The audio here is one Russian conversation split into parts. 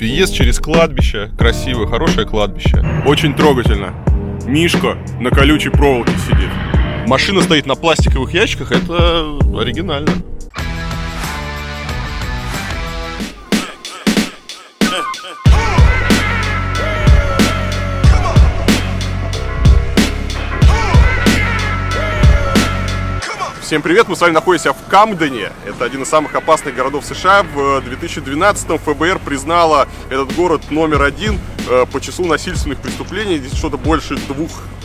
въезд через кладбище, красивое, хорошее кладбище. Очень трогательно. Мишка на колючей проволоке сидит. Машина стоит на пластиковых ящиках, это оригинально. Всем привет, мы с вами находимся в Камдене. Это один из самых опасных городов США. В 2012-м ФБР признала этот город номер один по числу насильственных преступлений. Здесь что-то больше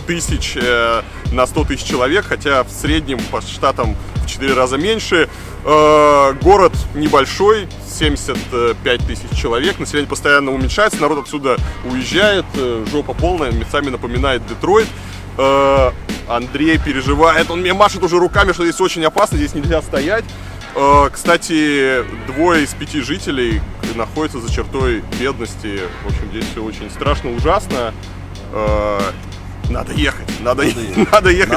2000 на 100 тысяч человек, хотя в среднем по штатам в 4 раза меньше. Город небольшой, 75 тысяч человек, население постоянно уменьшается, народ отсюда уезжает, жопа полная, местами напоминает Детройт. Андрей переживает, он мне машет уже руками, что здесь очень опасно, здесь нельзя стоять. Кстати, 2 из 5 жителей находятся за чертой бедности. В общем, здесь все очень страшно, ужасно. Надо ехать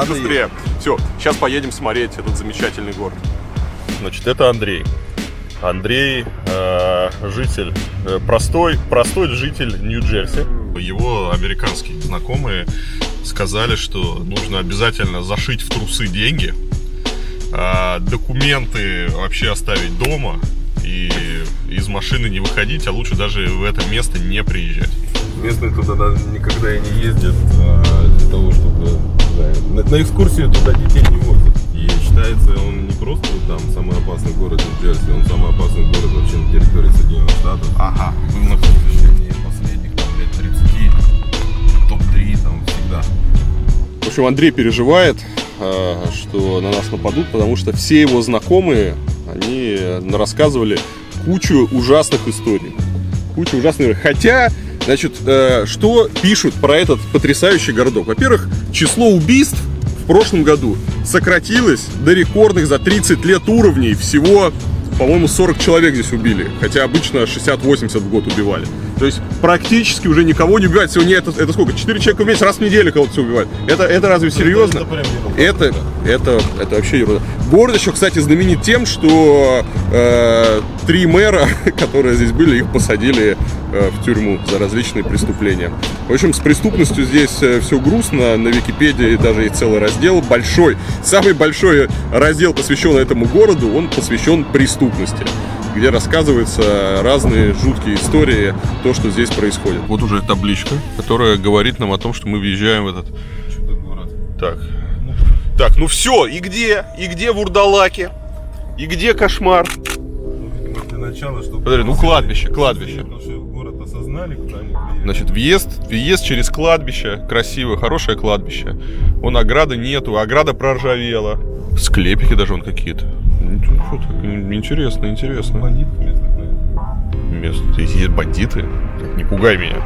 быстрее. Все, сейчас поедем смотреть этот замечательный город. Значит, это Андрей. Андрей, житель, простой житель Нью-Джерси. Его американские знакомые сказали, что нужно обязательно зашить в трусы деньги, документы вообще оставить дома и из машины не выходить, а лучше даже в это место не приезжать. Местные туда никогда и не ездят для того, чтобы на экскурсию туда детей не возят. И считается, он не просто там самый опасный город Нью-Джерси, он самый опасный город вообще на территории Соединенных Штатов. Ага. Был на протяжении последних там лет 30, топ-3 там всегда. В общем, Андрей переживает, что на нас нападут, потому что все его знакомые, они рассказывали кучу ужасных историй. Хотя, значит, что пишут про этот потрясающий городок? Во-первых, число убийств в прошлом году сократилось до рекордных за 30 лет уровней. Всего, по-моему, 40 человек здесь убили. Хотя обычно 60-80 в год убивали. То есть практически уже никого не убивают. Сегодня это сколько? 4 человека в месяц, раз в неделю кого-то все убивают. Это разве серьезно? Это вообще ерунда. Город еще, кстати, знаменит тем, что 3 мэра, которые здесь были, их посадили в тюрьму за различные преступления. В общем, с преступностью здесь все грустно. На Википедии даже есть целый раздел большой. Самый большой раздел, посвященный этому городу, он посвящен преступности, где рассказываются разные жуткие истории, то, что здесь происходит. Вот уже табличка, которая говорит нам о том, что мы въезжаем в этот город. Так, ну все, и где вурдалаки? И где кошмар? Для начала, чтобы... Подожди, ну кладбище. Город осознали, куда они приехали. Значит, въезд через кладбище, красивое, хорошее кладбище. Вон ограды нету, ограда проржавела. Склепики даже вон какие-то. Что так? Интересно. Бандитов местных, Здесь есть бандиты? Так, не пугай меня.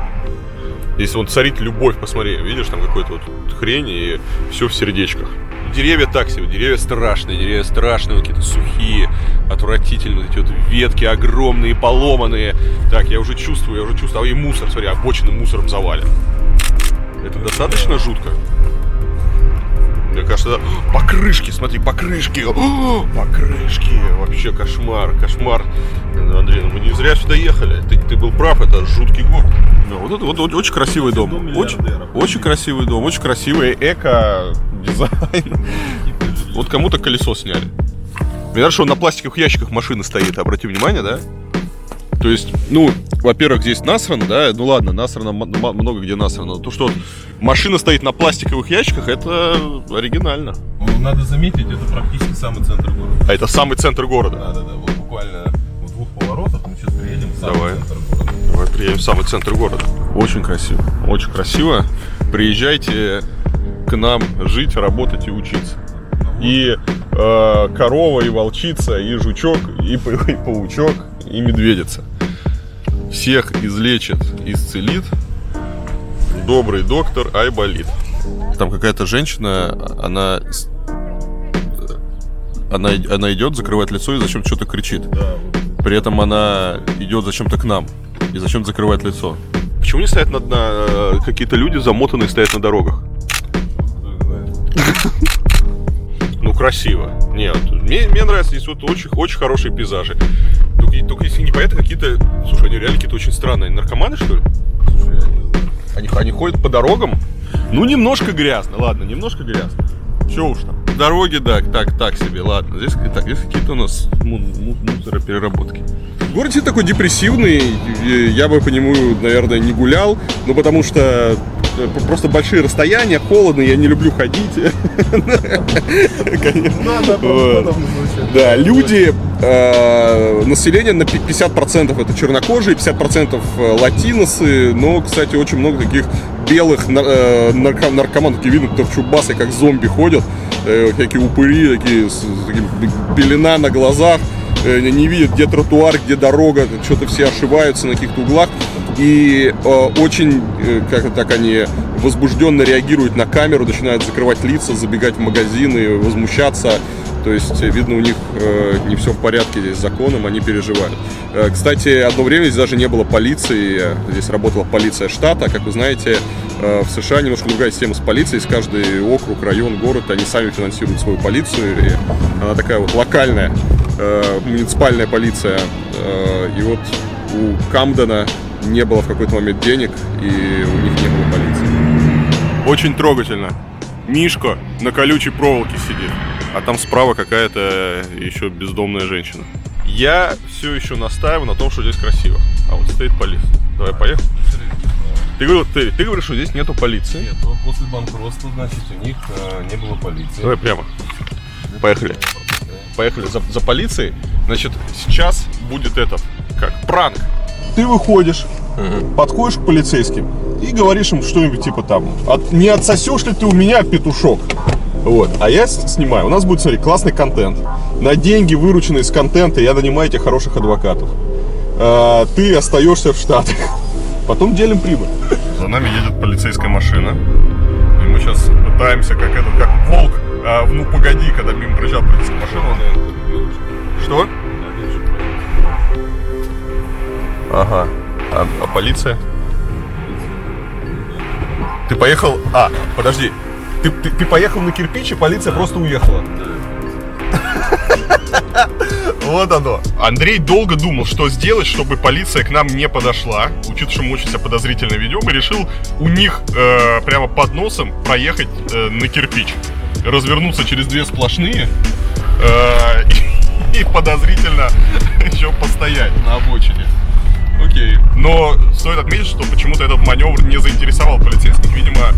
Здесь вон царит любовь, посмотри. Видишь, там какой-то вот хрень и все в сердечках. Деревья так себе, деревья страшные, какие-то сухие, отвратительные, эти вот ветки огромные, поломанные. Так, я уже чувствую, а и мусор, смотри, обочины мусором завален. Это достаточно жутко? Мне кажется, покрышки, смотри, покрышки. Покрышки, вообще кошмар. Андрей, ну мы не зря сюда ехали. Ты был прав, это жуткий город. Вот это вот очень красивый дом. Очень красивый дом, очень красивый эко-дизайн. Вот кому-то колесо сняли. Мне нравится, что на пластиковых ящиках машины стоит, обрати внимание, да? То есть, ну, во-первых, здесь насрано, да, ну ладно, насрано, много где насрано. Но то, что машина стоит на пластиковых ящиках, это оригинально. Ну, надо заметить, это практически самый центр города. А это самый центр города? Да, вот буквально в 2 поворотах мы сейчас приедем в самый центр города. Давай приедем в самый центр города. Очень красиво. Приезжайте к нам жить, работать и учиться. И корова, и волчица, и жучок, и паучок, и медведица. Всех излечит, исцелит добрый доктор Айболит. Там какая-то женщина, она идет, закрывает лицо и зачем-то что-то кричит. Да, вот. При этом она идет зачем-то к нам и зачем-то закрывает лицо. Почему не стоят какие-то люди замотанные стоят на дорогах? Ну, красиво. Нет, мне нравится, здесь вот очень хорошие пейзажи. Только если не понятно, какие-то... Слушай, они реально какие-то очень странные. Наркоманы, что ли? Слушай, я не знаю. Они ходят по дорогам? Ну, немножко грязно, ладно, немножко грязно. Че уж там. Дороги, да, так себе, ладно. Здесь какие-то у нас мусоропереработки. Город все такой депрессивный. Я бы по нему, наверное, не гулял. Ну, потому что просто большие расстояния, холодно, я не люблю ходить. Да, люди, население на 50% это чернокожие, 50% латиносы, но, кстати, очень много таких белых наркоманов, такие видно, которые чубасы, как зомби ходят, всякие упыри, такие, пелена на глазах, не видят, где тротуар, где дорога, что-то все ошибаются на каких-то углах. И очень, как так, они возбужденно реагируют на камеру, начинают закрывать лица, забегать в магазины, возмущаться. То есть, видно, у них не все в порядке здесь с законом, они переживают. Кстати, одно время здесь даже не было полиции, здесь работала полиция штата. Как вы знаете, в США немножко другая система с полицией. Каждый округ, район, город, они сами финансируют свою полицию. И она такая вот локальная, муниципальная полиция. И вот у Камдена не было в какой-то момент денег, и у них не было полиции. Очень трогательно. Мишка на колючей проволоке сидит, а там справа какая-то еще бездомная женщина. Я все еще настаиваю на том, что здесь красиво. А вот стоит полиция. Давай, поехали. Ты говоришь, что здесь нету полиции? Нет, после банкротства, значит, у них не было полиции. Давай прямо. Поехали. Поехали за полицией. Значит, сейчас будет пранк. Ты выходишь, подходишь к полицейским и говоришь им что-нибудь типа там: не отсосешь ли ты у меня, петушок? Вот. А я снимаю. У нас будет, смотри, классный контент. На деньги, вырученные из контента, я нанимаю тебе хороших адвокатов. Ты остаешься в Штатах. Потом делим прибыль. За нами едет полицейская машина. И мы сейчас пытаемся, как волк, ну погоди, когда мимо проезжал полицейская машина. Что? Ага. А полиция? Ты поехал... подожди. Ты поехал на кирпич, и полиция просто уехала. Вот оно. Андрей долго думал, что сделать, чтобы полиция к нам не подошла. Учитывая, что мы очень себя подозрительно ведем, и решил у них прямо под носом проехать на кирпич. Развернуться через две сплошные и подозрительно еще постоять на обочине. Окей. Но стоит отметить, что почему-то этот маневр не заинтересовал полицейских. Видимо,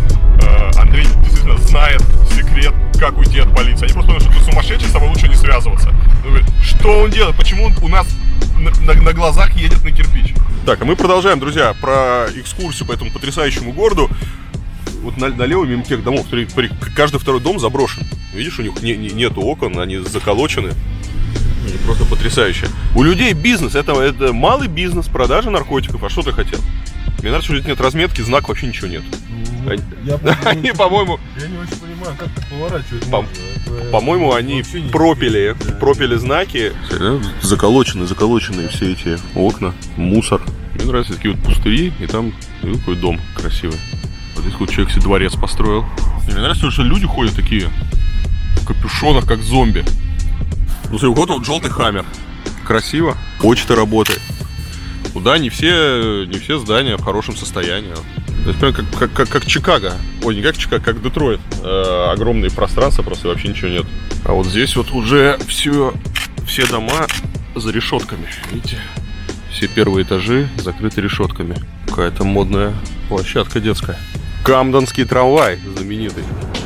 Андрей действительно знает секрет, как уйти от полиции. Они просто думают, что ты сумасшедший, с тобой лучше не связываться. Что он делает? Почему он у нас на глазах едет на кирпич? Так, а мы продолжаем, друзья, про экскурсию по этому потрясающему городу. Вот налево мимо тех домов, каждый второй дом заброшен. Видишь, у них нету окон, они заколочены. Просто потрясающе. У людей бизнес, это малый бизнес, продажа наркотиков. А что ты хотел? Мне нравится, что здесь нет разметки, знак, вообще ничего нет. Они, по-моему... Я не очень понимаю, как так поворачивать. По-моему, они пропили знаки. Заколочены все эти окна, мусор. Мне нравятся такие вот пустыри, и там такой дом красивый. Вот здесь вот человек себе дворец построил. И мне нравится, что люди ходят такие в капюшонах, как зомби. Ну, смотри, вот желтый хаммер. Красиво. Почта работает. Ну да, не все здания в хорошем состоянии. То есть прям как Чикаго. Ой, не как Чикаго, как Детройт. Огромные пространства, просто вообще ничего нет. А вот здесь вот уже все дома за решетками. Видите? Все первые этажи закрыты решетками. Какая-то модная площадка детская. Камденский трамвай знаменитый.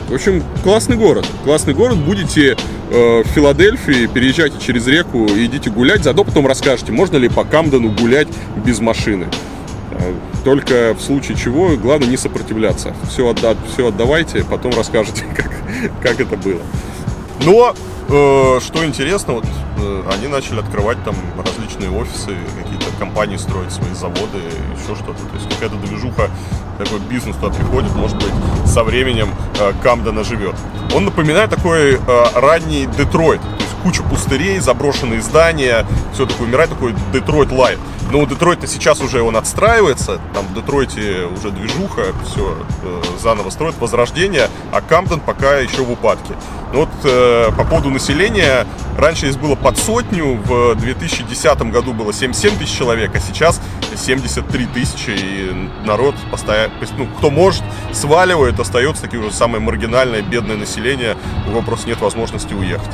В общем, классный город. Классный город. Будете в Филадельфии, переезжайте через реку и идите гулять. Заодно потом расскажете, можно ли по Камдену гулять без машины. Только в случае чего, главное не сопротивляться. Все отдавайте, потом расскажете, как это было. Но, что интересно, вот они начали открывать там различные офисы, какие-то компании строить свои заводы, еще что-то. То есть какая-то движуха, такой бизнес туда приходит, может быть, со временем Камден оживет. Он напоминает такой ранний Детройт. То есть куча пустырей, заброшенные здания, все такое умирает, такой Детройт Лайт. Ну, Детройт-то сейчас уже он отстраивается, там в Детройте уже движуха, все заново строят, возрождение, а Камден пока еще в упадке. Ну, вот по поводу населения, раньше здесь было под 100, в 2010 году было 77 тысяч человек, а сейчас 73 тысячи, и народ постоянно, ну, кто может, сваливает, остается такие уже самое маргинальное, бедное население, у него просто нет возможности уехать.